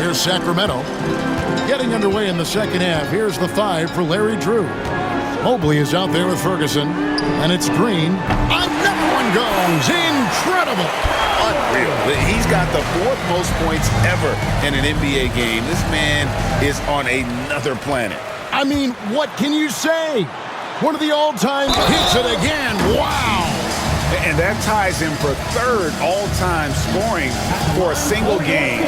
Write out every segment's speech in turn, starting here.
Here's Sacramento. Getting underway in the second half. Here's the 5 for Larry Drew. Mobley is out there with Ferguson. And it's Green. Another one goes. Incredible. Unreal. He's got the 4th most points ever in an NBA game. This man is on another planet. I mean, what can you say? One of the all-time hits it again. Wow. And that ties him for 3rd all-time scoring for a single game.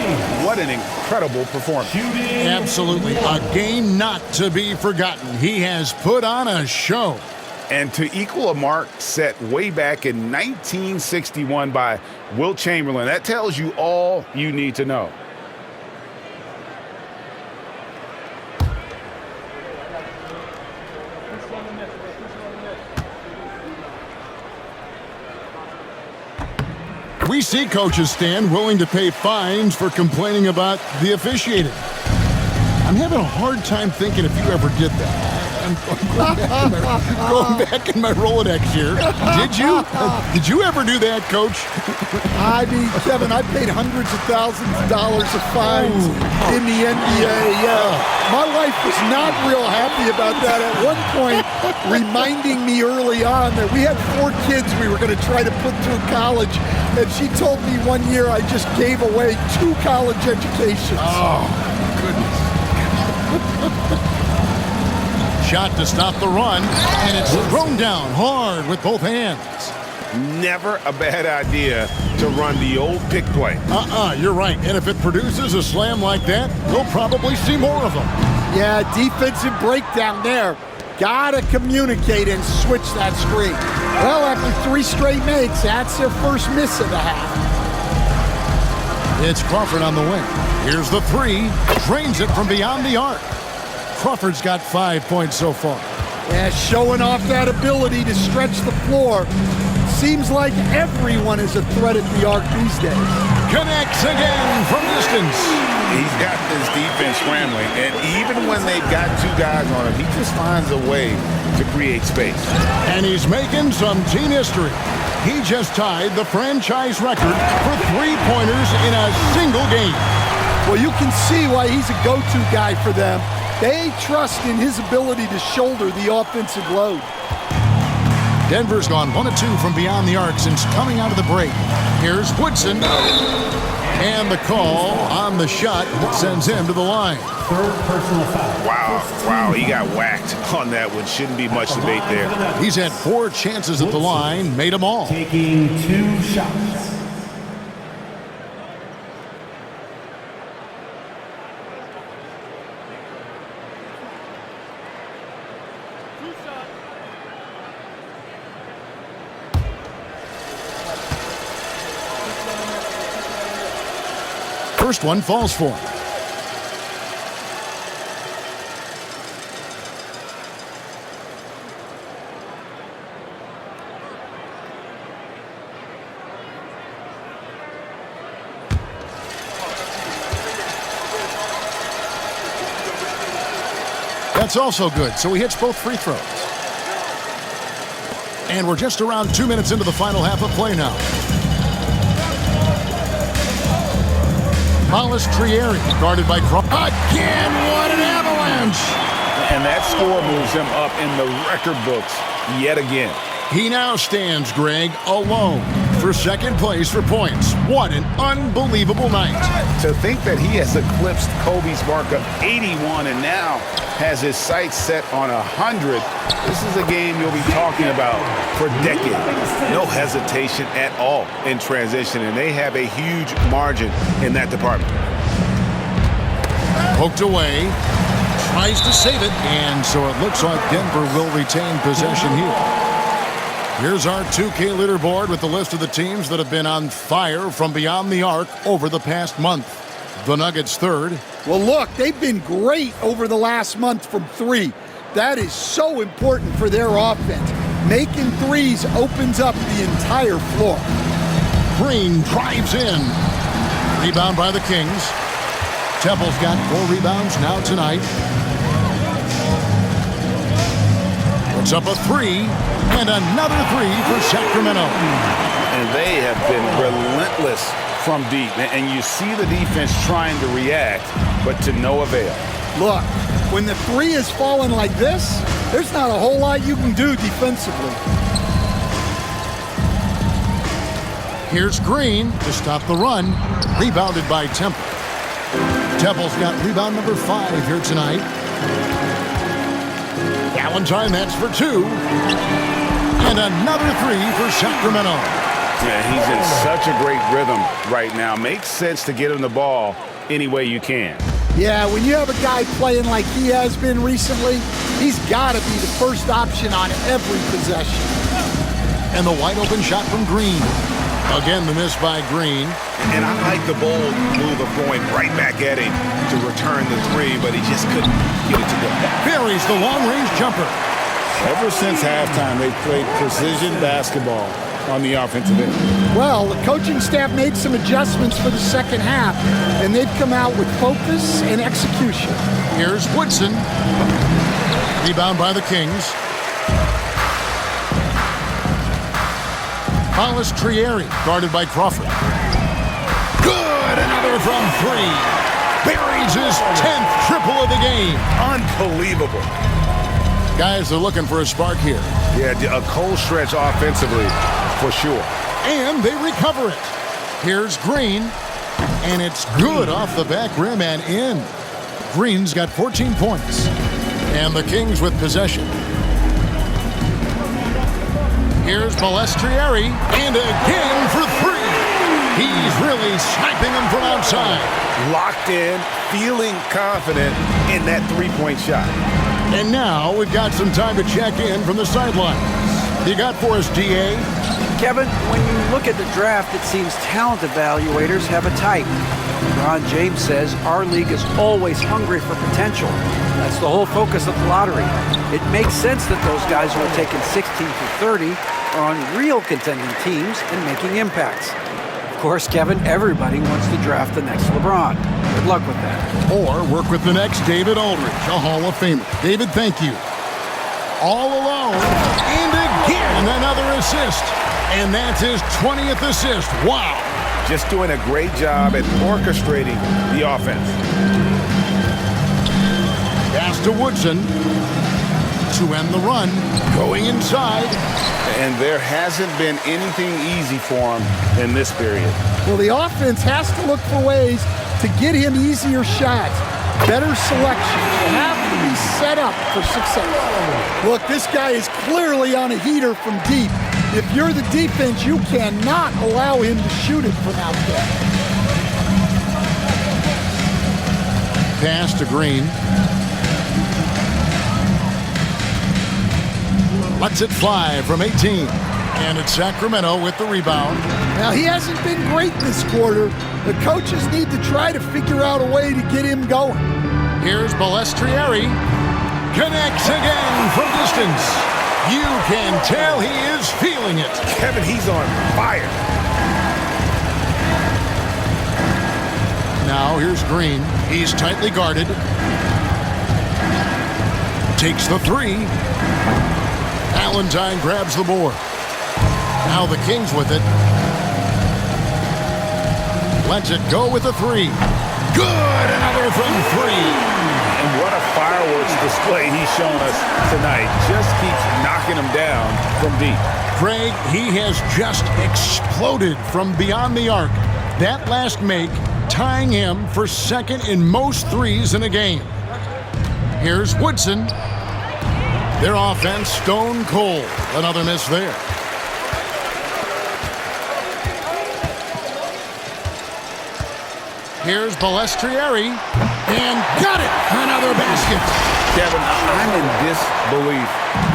What an incredible performance. Absolutely. A game not to be forgotten. He has put on a show. And to equal a mark set way back in 1961 by Wilt Chamberlain, that tells you all you need to know. We see coaches stand willing to pay fines for complaining about the officiating. I'm having a hard time thinking if you ever did that. I'm going back in my Rolodex here. Did you? Did you ever do that, Coach? I mean, Kevin, I paid hundreds of thousands of dollars of fines in the NBA. My wife was not real happy about that at one point, reminding me early on that we had 4 kids we were going to try to put through college. And she told me one year I just gave away 2 college educations. Oh, goodness. Shot to stop the run, and it's thrown down hard with both hands. Never a bad idea to run the old pick play. You're right. And if it produces a slam like that, we'll probably see more of them. Yeah, defensive breakdown there. Gotta communicate and switch that screen. Well, after 3 straight makes, that's their first miss of the half. It's Crawford on the wing. Here's the 3. Drains it from beyond the arc. Crawford's got 5 points so far. Yeah, showing off that ability to stretch the floor. Seems like everyone is a threat at the arc these days. Connects again from distance. He's got this defense scrambling, and even when they've got 2 guys on him, he just finds a way to create space. And he's making some team history. He just tied the franchise record for 3-pointers in a single game. Well, you can see why he's a go-to guy for them. They trust in his ability to shoulder the offensive load. Denver's gone 1 of 2 from beyond the arc since coming out of the break. Here's Woodson. And the call on the shot that sends him to the line. 3rd personal foul. Wow, he got whacked on that one. Shouldn't be much debate there. He's had 4 chances at the line, made them all. Taking 2 shots. First one falls for him. That's also good, so he hits both free throws. And we're just around 2 minutes into the final half of play now. Hollis Trieri, guarded by Crawford. Again, what an avalanche! And that score moves him up in the record books yet again. He now stands, Greg, alone for 2nd place for points. What an unbelievable night. To think that he has eclipsed Kobe's mark of 81 and now has his sights set on 100. This is a game you'll be talking about for decades. No hesitation at all in transition, and they have a huge margin in that department. Poked away, tries to save it, and so it looks like Denver will retain possession here. Here's our 2K leaderboard with the list of the teams that have been on fire from beyond the arc over the past month. The Nuggets 3rd. Well, look, they've been great over the last month from 3. That is so important for their offense. Making threes opens up the entire floor. Green drives in. Rebound by the Kings. Temple's got 4 rebounds now tonight. Puts up a 3, and another 3 for Sacramento. And they have been relentless from deep. And you see the defense trying to react, but to no avail. Look, when the three is falling like this, there's not a whole lot you can do defensively. Here's Green to stop the run. Rebounded by Temple. Temple's got rebound number 5 here tonight. Valentine, that's for 2. And another 3 for Sacramento. Yeah, he's in such a great rhythm right now. Makes sense to get him the ball any way you can. Yeah, when you have a guy playing like he has been recently, he's got to be the first option on every possession. And the wide open shot from Green. Again, the miss by Green. And I like the bold move of going right back at him to return the 3, but he just couldn't get it to go. Buries the long-range jumper. Ever since halftime, they've played precision basketball on the offensive end. Well, the coaching staff made some adjustments for the second half, and they've come out with focus and execution. Here's Woodson. Rebound by the Kings. Palestrieri, guarded by Crawford. Good! Another from 3. Buries his 10th triple of the game. Unbelievable. Guys are looking for a spark here. Yeah, a cold stretch offensively, for sure. And they recover it. Here's Green. And it's good off the back rim and in. Green's got 14 points. And the Kings with possession. Here's Palestrieri, and again for 3. He's really sniping them from outside. Locked in, feeling confident in that three-point shot. And now we've got some time to check in from the sidelines. You got for us, DA? Kevin, when you look at the draft, it seems talent evaluators have a type. Ron James says our league is always hungry for potential. That's the whole focus of the lottery. It makes sense that those guys who are taken 16 through 30 are on real contending teams and making impacts. Of course, Kevin, everybody wants to draft the next LeBron. Good luck with that. Or work with the next David Aldridge, a Hall of Famer. David, thank you. All alone, and again another assist. And that's his 20th assist. Wow. Just doing a great job at orchestrating the offense. Pass to Woodson to end the run. Going inside. And there hasn't been anything easy for him in this period. Well, the offense has to look for ways to get him easier shots, better selection. They have to be set up for success. Look, this guy is clearly on a heater from deep. If you're the defense, you cannot allow him to shoot it from out there. Pass to Green. Lets it fly from 18. And it's Sacramento with the rebound. Now, he hasn't been great this quarter. The coaches need to try to figure out a way to get him going. Here's Palestrieri. Connects again from distance. You can tell he is feeling it. Kevin, he's on fire. Now here's Green. He's tightly guarded. Takes the 3. Valentine grabs the board. Now the Kings with it. Lets it go with a 3. Good! Another from 3. And what a fireworks display he's shown us tonight. Just keeps knocking him down from deep. Craig, he has just exploded from beyond the arc. That last make tying him for second in most threes in a game. Here's Woodson. Their offense stone cold. Another miss there. Here's Palestrieri. And got it! Another basket. Kevin, I'm in disbelief.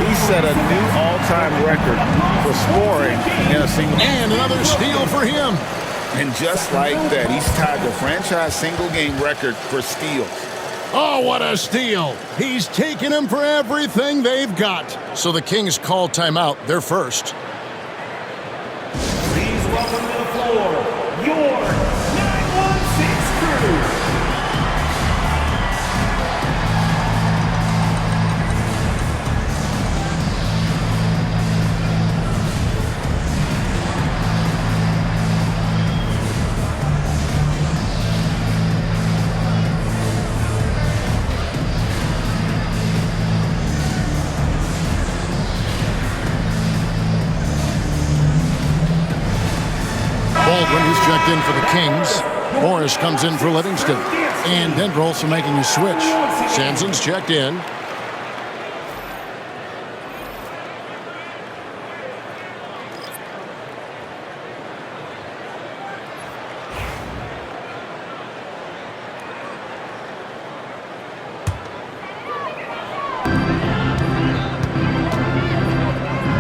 He set a new all-time record for scoring in a single. And another steal for him. And just like that, he's tied the franchise single-game record for steals. Oh, what a steal. He's taken them for everything they've got. So the Kings call timeout. They're first. Please welcome to the floor your 916 crew. in for the Kings. Morris comes in for Livingston. And Denver also making a switch. Sampson's checked in.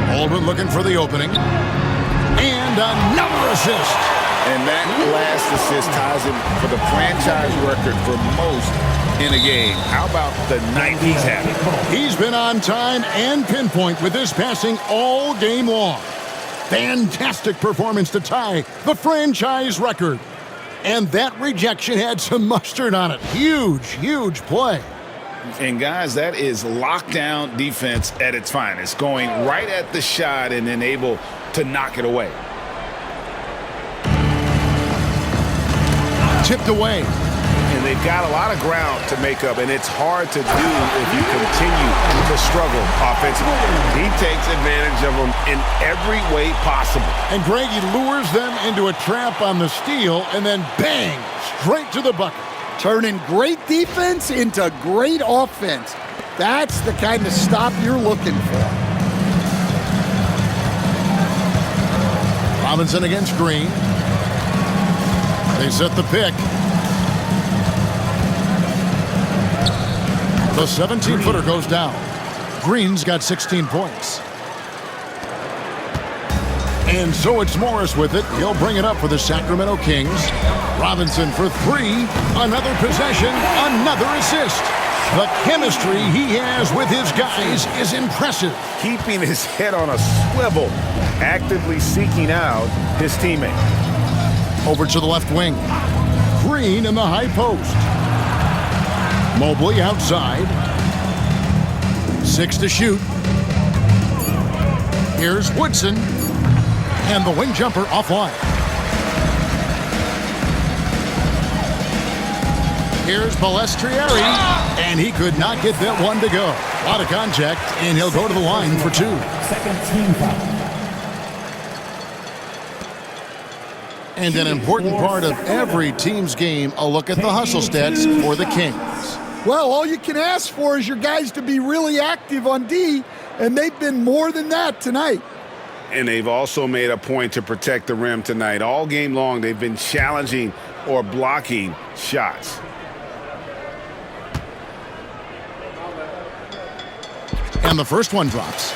Baldwin looking for the opening. And another assist. And that last assist ties him for the franchise record for most in a game. How about the night he's having? He's been on time and pinpoint with his passing all game long. Fantastic performance to tie the franchise record. And that rejection had some mustard on it. Huge, huge play. And guys, that is lockdown defense at its finest. Going right at the shot and then able to knock it away. Tipped away. And they've got a lot of ground to make up, and it's hard to do if you continue to struggle offensively. He takes advantage of them in every way possible. And Greg, he lures them into a trap on the steal, and then bang, straight to the bucket. Turning great defense into great offense. That's the kind of stop you're looking for. Robinson against Green. They set the pick. The 17-footer goes down. Green's got 16 points. And so it's Morris with it. He'll bring it up for the Sacramento Kings. Robinson for three. Another possession. Another assist. The chemistry he has with his guys is impressive. Keeping his head on a swivel. Actively seeking out his teammate. Over to the left wing. Green in the high post. Mobley outside. 6 to shoot. Here's Woodson. And the wing jumper offline. Here's Palestrieri. And he could not get that one to go. A lot of contact, and he'll go to the line for 2. Second team foul. And an important part of every team's game, a look at the hustle stats for the Kings. Well, all you can ask for is your guys to be really active on D, and they've been more than that tonight. And they've also made a point to protect the rim tonight. All game long, they've been challenging or blocking shots. And the first one drops.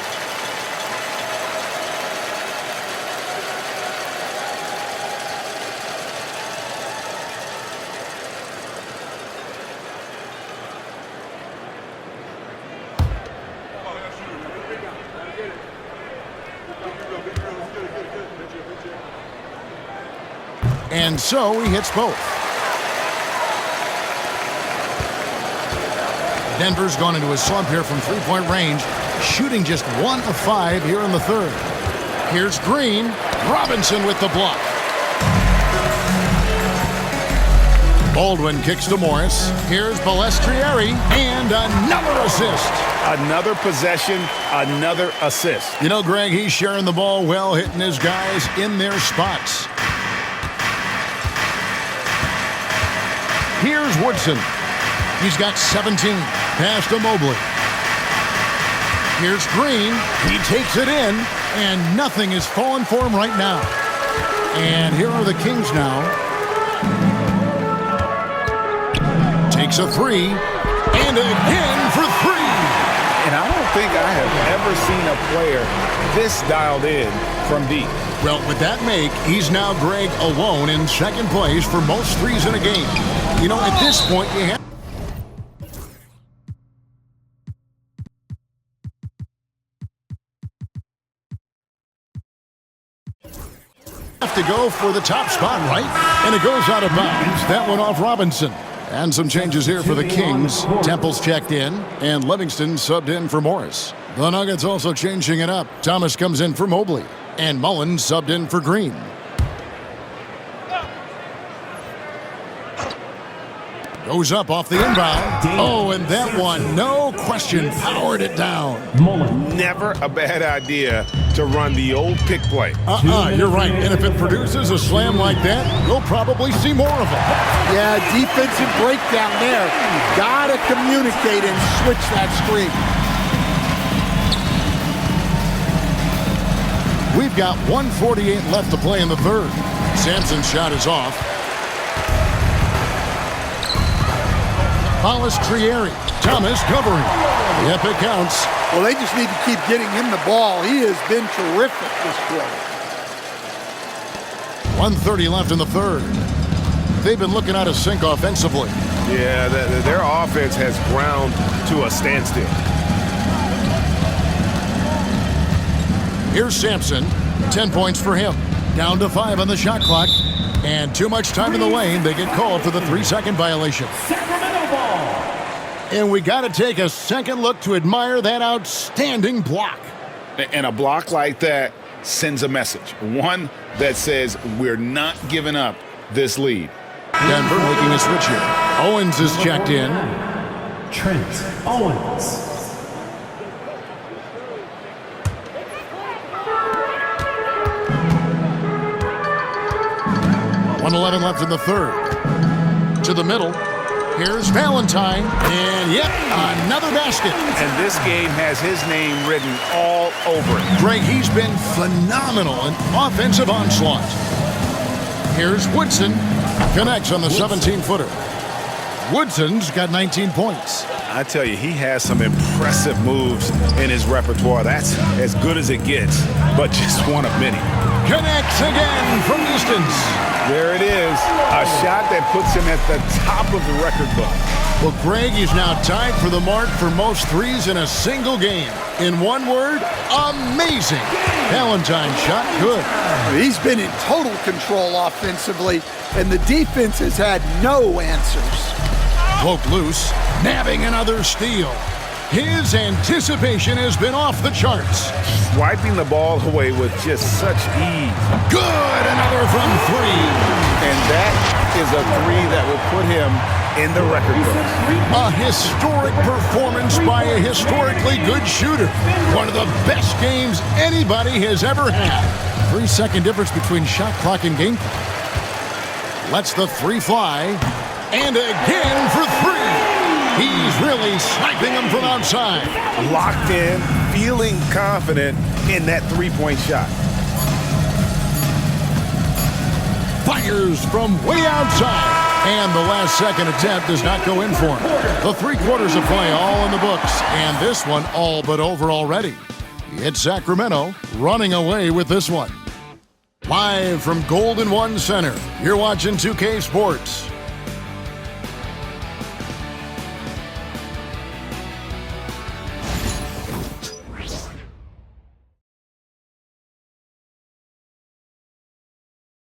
And so he hits both. Denver's gone into a slump here from three-point range, shooting just 1 of 5 here in the third. Here's Green. Robinson with the block. Baldwin kicks to Morris. Here's Palestrieri, and another assist. Another possession, another assist. You know, Greg, he's sharing the ball well, hitting his guys in their spots. Here's Woodson. He's got 17. Pass to Mobley. Here's Green. He takes it in, and nothing is falling for him right now. And here are the Kings now. Takes a 3, and again for 3. And I don't think I have ever seen a player this dialed in from deep. Well, with that make, he's now, Greg, alone in second place for most threes in a game. You know, at this point, you have to go for the top spot, right? And it goes out of bounds. That one off Robinson. And some changes here for the Kings. Temple's checked in, and Livingston subbed in for Morris. The Nuggets also changing it up. Thomas comes in for Mobley, and Mullins subbed in for Green. Goes up off the inbound. Oh, and that one, no question, powered it down. Never a bad idea to run the old pick play. You're right. And if it produces a slam like that, we'll probably see more of it. Yeah, defensive breakdown there. Gotta communicate and switch that screen. We've got 1:48 left to play in the third. Sampson's shot is off. Trieri. Thomas covering. The epic counts. Well, they just need to keep getting him the ball. He has been terrific this quarter. 1:30 left in the third. They've been looking out of sync offensively. Yeah, their offense has ground to a standstill. Here's Sampson. 10 points for him. Down to 5 on the shot clock. And too much time in the lane. They get called for the 3-second violation. Sacramento ball. And we got to take a second look to admire that outstanding block. And a block like that sends a message. One that says we're not giving up this lead. Denver making a switch here. Owens is checked in. Trent Owens. 1:11 left in the third. To the middle. Here's Valentine. And yep, another basket. And this game has his name written all over it. Greg, he's been phenomenal in offensive onslaught. Here's Woodson. Connects on the 17-footer. Woodson's got 19 points. I tell you, he has some impressive moves in his repertoire. That's as good as it gets, but just one of many. Connects again from distance. There it is, a shot that puts him at the top of the record book. Well, Greg is now tied for the mark for most threes in a single game. In one word, amazing. Valentine's shot, good. He's been in total control offensively, and the defense has had no answers. Woke loose, nabbing another steal. His anticipation has been off the charts. Swiping the ball away with just such ease. Good, another from three. And that is a three that will put him in the record books. A historic performance by a historically good shooter. One of the best games anybody has ever had. 3-second difference between shot clock and game clock. Lets the three fly. And again for three. He's really sniping them from outside. Locked in, feeling confident in that three-point shot. Fires from way outside. And the last second attempt does not go in for him. The 3 quarters of play all in the books. And this one all but over already. It's Sacramento running away with this one. Live from Golden One Center, you're watching 2K Sports.